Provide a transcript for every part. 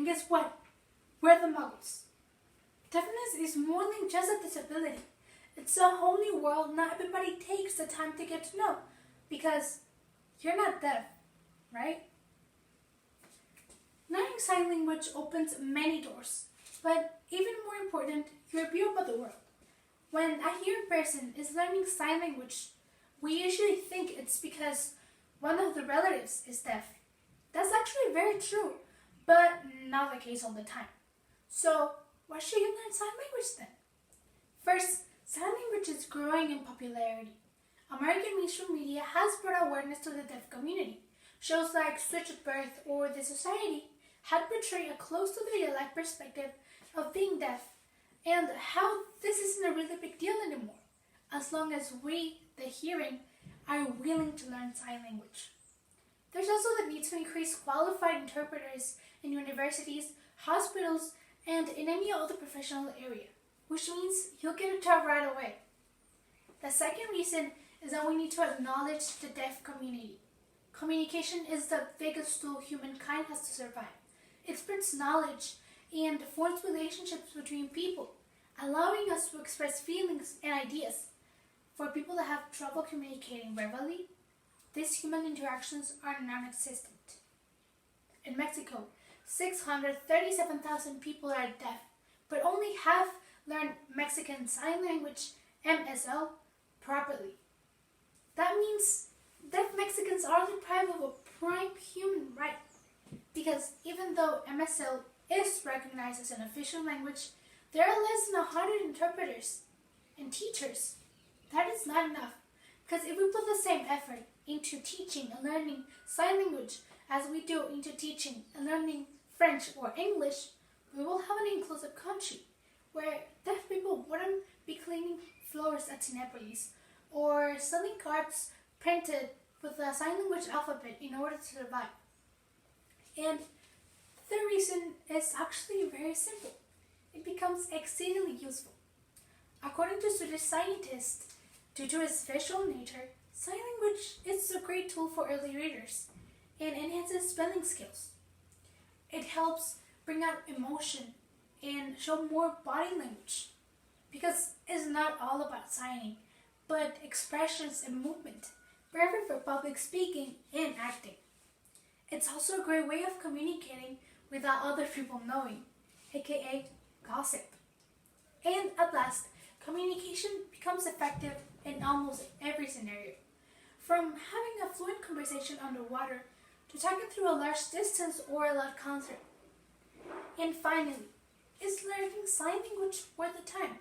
And guess what? We're the muggles. Deafness is more than just a disability. It's a whole new world not everybody takes the time to get to know, because you're not deaf, right? Learning sign language opens many doors, but even more important, your view about the world. When a hearing person is learning sign language, we usually think it's because one of the relatives is deaf. That's actually very true, but not the case all the time. So, why should you learn sign language then? First, sign language is growing in popularity. American mainstream media has brought awareness to the deaf community. Shows like Switch at Birth or The Society had portrayed a close to the real life perspective of being deaf and how this isn't a really big deal anymore, as long as we, the hearing, are willing to learn sign language. There's also the need to increase qualified interpreters in universities, hospitals, and in any other professional area, which means you'll get a job right away. The second reason is that we need to acknowledge the deaf community. Communication is the biggest tool humankind has to survive. It spreads knowledge and forms relationships between people, allowing us to express feelings and ideas. For people that have trouble communicating verbally, these human interactions are non-existent. In Mexico, 637,000 people are deaf, but only half learn Mexican Sign Language, MSL, properly. That means deaf Mexicans are deprived of a prime human right, because even though MSL is recognized as an official language, there are less than 100 interpreters and teachers. That is not enough, because if we put the same effort into teaching and learning sign language as we do into teaching and learning French or English, we will have an inclusive country where deaf people wouldn't be cleaning floors at Cinepolis or selling cards printed with the sign language alphabet in order to survive. And the third reason is actually very simple. It becomes exceedingly useful. According to Swedish scientists, due to its visual nature, sign language is a great tool for early readers and enhances spelling skills. It helps bring out emotion and show more body language, because it's not all about signing, but expressions and movement, perfect for public speaking and acting. It's also a great way of communicating without other people knowing, aka gossip. And at last, communication becomes effective in almost every scenario. From having a fluent conversation underwater to talking through a large distance or a loud concert. And finally, is learning sign language worth the time?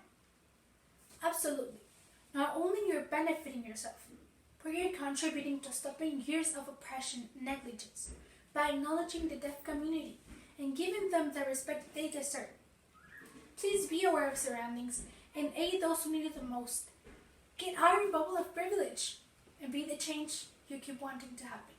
Absolutely. Not only you're benefiting yourself, but you're contributing to stopping years of oppression and negligence by acknowledging the deaf community and giving them the respect they deserve. Please be aware of surroundings and aid those who need it the most. Get out of your bubble of privilege and be the change you keep wanting to happen.